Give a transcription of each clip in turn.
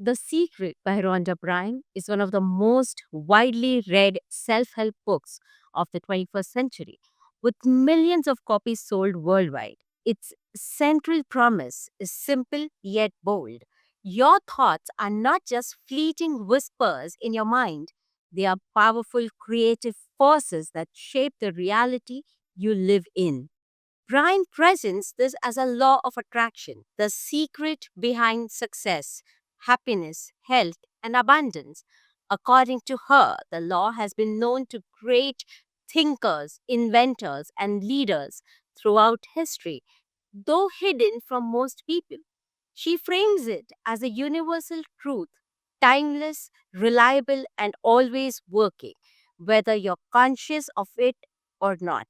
The Secret by Rhonda Byrne is one of the most widely read self help books of the 21st century, with millions of copies sold worldwide. Its central promise is simple yet bold. Your thoughts are not just fleeting whispers in your mind, they are powerful creative forces that shape the reality you live in. Brian presents this as a law of attraction, the secret behind success, happiness, health, and abundance. According to her, the law has been known to great thinkers, inventors, and leaders throughout history, though hidden from most people. She frames it as a universal truth, timeless, reliable, and always working, whether you're conscious of it or not.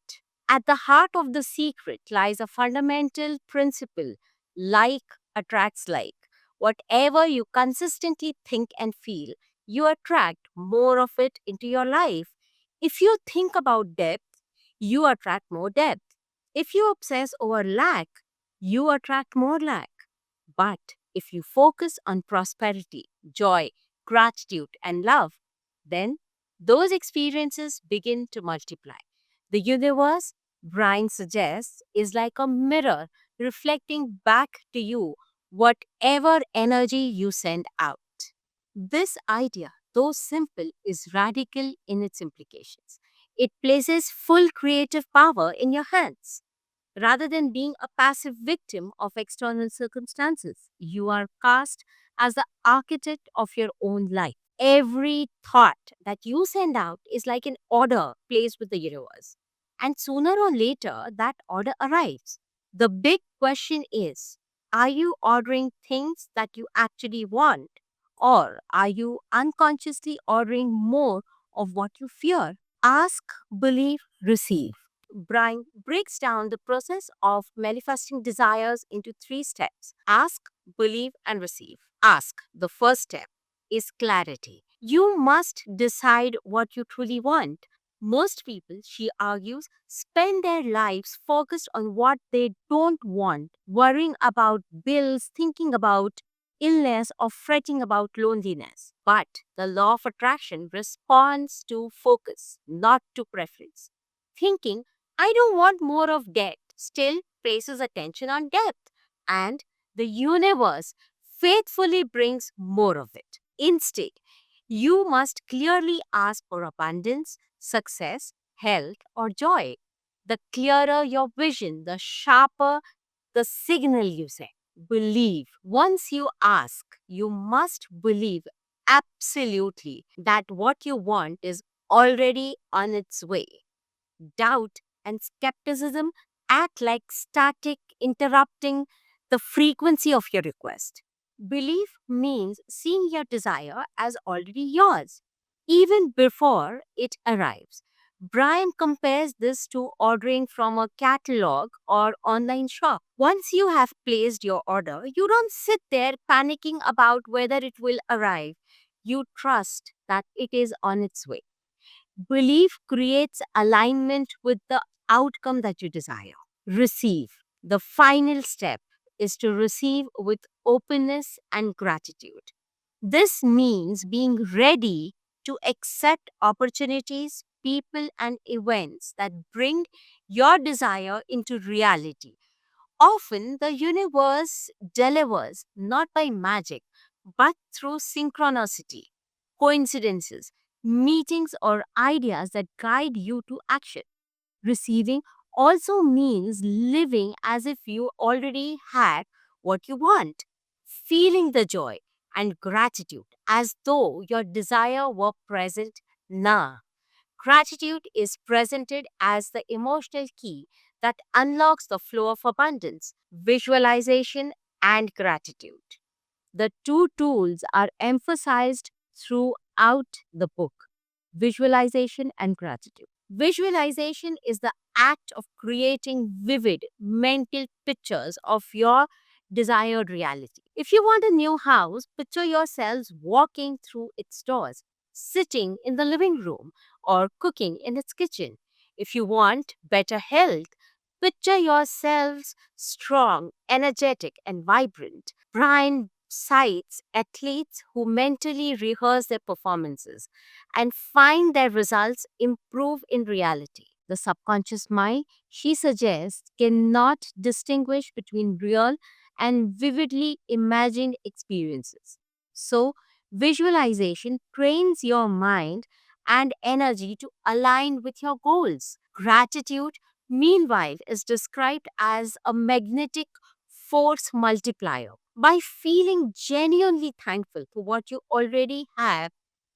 At the heart of the secret lies a fundamental principle: like attracts like. Whatever you consistently think and feel, you attract more of it into your life. If you think about depth, you attract more depth. If you obsess over lack, you attract more lack. But if you focus on prosperity, joy, gratitude, and love, then those experiences begin to multiply. The universe, Brian suggests, is like a mirror reflecting back to you whatever energy you send out. This idea, though simple, is radical in its implications. It places full creative power in your hands. Rather than being a passive victim of external circumstances, you are cast as the architect of your own life. Every thought that you send out is like an order placed with the universe. And sooner or later, that order arrives. The big question is, are you ordering things that you actually want? Or are you unconsciously ordering more of what you fear? Ask, believe, receive. Brian breaks down the process of manifesting desires into three steps: ask, believe, and receive. Ask, the first step, is clarity. You must decide what you truly want. Most people, she argues, spend their lives focused on what they don't want, worrying about bills, thinking about illness, or fretting about loneliness. But the law of attraction responds to focus, not to preference. Thinking, I don't want more of debt, still places attention on depth, and the universe faithfully brings more of it. Instead, you must clearly ask for abundance, success, health, or joy. The clearer your vision, the sharper the signal you send. Believe. Once you ask, you must believe absolutely that what you want is already on its way. Doubt and skepticism act like static, interrupting the frequency of your request. Belief means seeing your desire as already yours, even before it arrives. Brian compares this to ordering from a catalog or online shop. Once you have placed your order, you don't sit there panicking about whether it will arrive. You trust that it is on its way. Belief creates alignment with the outcome that you desire. Receive. The final step is to receive with openness and gratitude. This means being ready to accept opportunities, people, and events that bring your desire into reality. Often, the universe delivers not by magic, but through synchronicity, coincidences, meetings, or ideas that guide you to action. Receiving also means living as if you already had what you want, feeling the joy and gratitude as though your desire were present now. Gratitude is presented as the emotional key that unlocks the flow of abundance, visualization, and gratitude. The two tools are emphasized throughout the book: visualization and gratitude. Visualization is the act of creating vivid mental pictures of your desired reality. If you want a new house, picture yourselves walking through its doors, sitting in the living room, or cooking in its kitchen. If you want better health, picture yourselves strong, energetic, and vibrant. Brian cites athletes who mentally rehearse their performances and find their results improve in reality. The subconscious mind, she suggests, cannot distinguish between real and vividly imagined experiences. So, visualization trains your mind and energy to align with your goals. Gratitude, meanwhile, is described as a magnetic force multiplier. By feeling genuinely thankful for what you already have,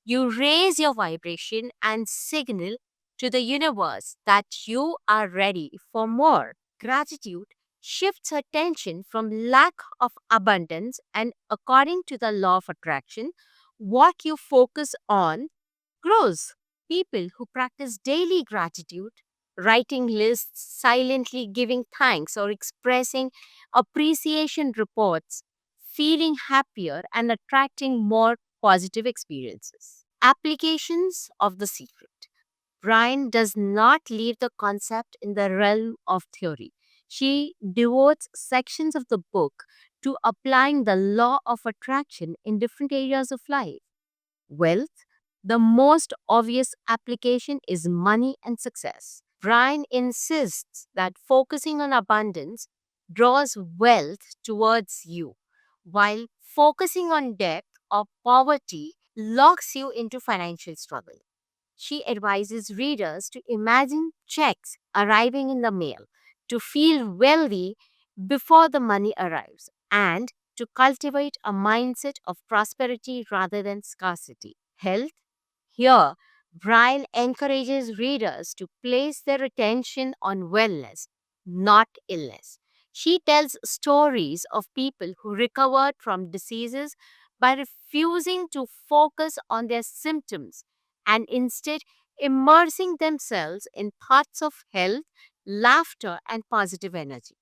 you raise your vibration and signal to the universe that you are ready for more. Gratitude shifts attention from lack of abundance, and according to the law of attraction, what you focus on grows. People who practice daily gratitude, writing lists, silently giving thanks, or expressing appreciation reports, feeling happier and attracting more positive experiences. Applications of the secret. Brian does not leave the concept in the realm of theory. She devotes sections of the book to applying the law of attraction in different areas of life. Wealth, the most obvious application is money and success. Brian insists that focusing on abundance draws wealth towards you, while focusing on debt or poverty locks you into financial struggle. She advises readers to imagine checks arriving in the mail, to feel wealthy before the money arrives, and to cultivate a mindset of prosperity rather than scarcity. Health. Here, Brian encourages readers to place their attention on wellness, not illness. She tells stories of people who recovered from diseases by refusing to focus on their symptoms and instead immersing themselves in thoughts of health, laughter, and positive energy.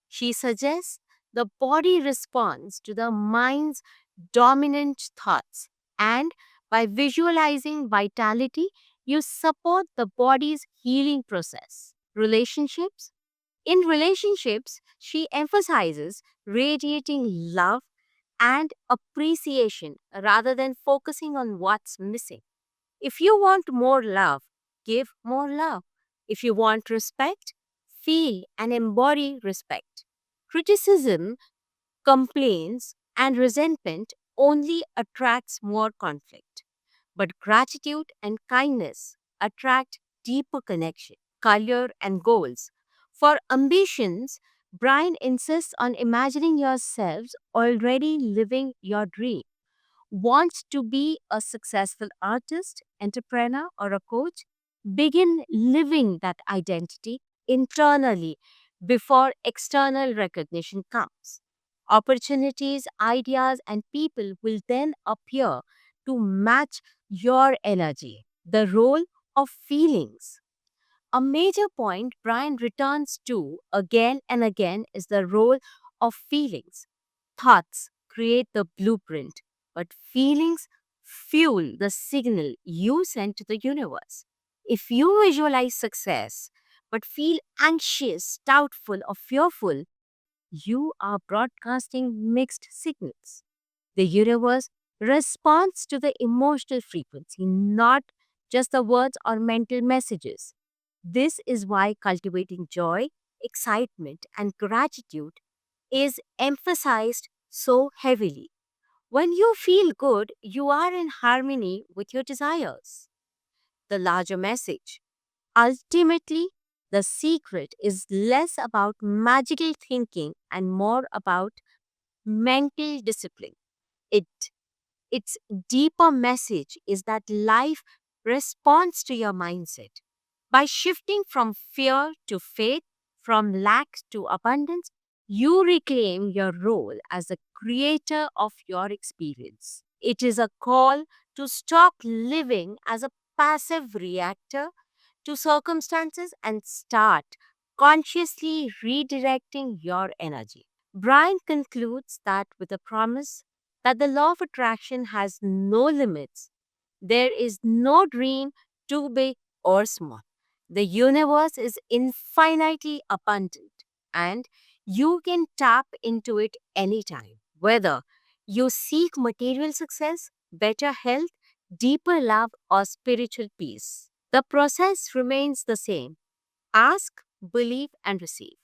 She suggests the body responds to the mind's dominant thoughts, and by visualizing vitality, you support the body's healing process. Relationships. In relationships, she emphasizes radiating love and appreciation rather than focusing on what's missing. If you want more love, give more love. If you want respect, feel and embody respect. Criticism, complaints, and resentment only attracts more conflict. But gratitude and kindness attract deeper connection, color, and goals. For ambitions, Brian insists on imagining yourselves already living your dream. Want to be a successful artist, entrepreneur, or a coach? Begin living that identity internally before external recognition comes. Opportunities, ideas, and people will then appear to match your energy. The role of feelings. A major point Brian returns to again and again is the role of feelings. Thoughts create the blueprint, but feelings fuel the signal you send to the universe. If you visualize success but feel anxious, doubtful, or fearful, you are broadcasting mixed signals. The universe responds to the emotional frequency, not just the words or mental messages. This is why cultivating joy, excitement, and gratitude is emphasized so heavily. When you feel good, you are in harmony with your desires. The larger message. Ultimately, the secret is less about magical thinking and more about mental discipline. It its deeper message is that life responds to your mindset. By shifting from fear to faith, from lack to abundance, you reclaim your role as the creator of your experience. It is a call to stop living as a passive reactor to circumstances and start consciously redirecting your energy. Brian concludes that with a promise that the law of attraction has no limits. There is no dream too big or small. The universe is infinitely abundant and you can tap into it anytime, whether You seek material success, better health, deeper love, or spiritual peace. The process remains the same: ask, believe, and receive.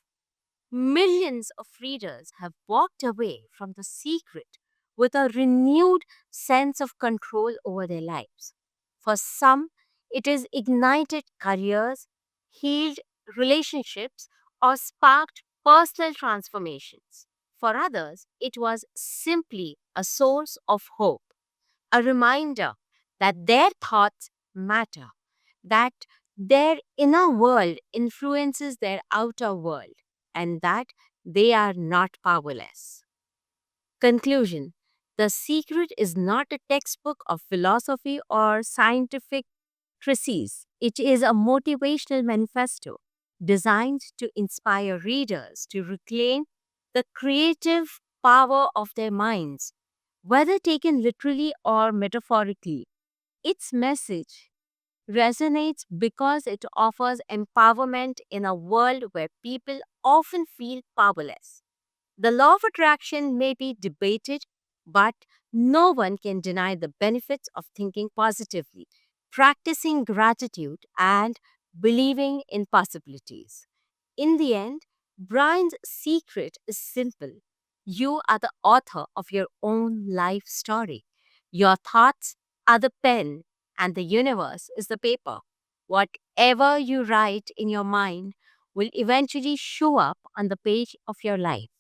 Millions of readers have walked away from the secret with a renewed sense of control over their lives. For some, it has ignited careers, healed relationships, or sparked personal transformations. For others, it was simply a source of hope, a reminder that their thoughts matter, that their inner world influences their outer world, and that they are not powerless. Conclusion: The Secret is not a textbook of philosophy or scientific treatise. It is a motivational manifesto designed to inspire readers to reclaim the creative power of their minds, whether taken literally or metaphorically. Its message resonates because it offers empowerment in a world where people often feel powerless. The law of attraction may be debated, but no one can deny the benefits of thinking positively, practicing gratitude, and believing in possibilities. In the end, Brian's secret is simple. You are the author of your own life story. Your thoughts are the pen, and the universe is the paper. Whatever you write in your mind will eventually show up on the page of your life.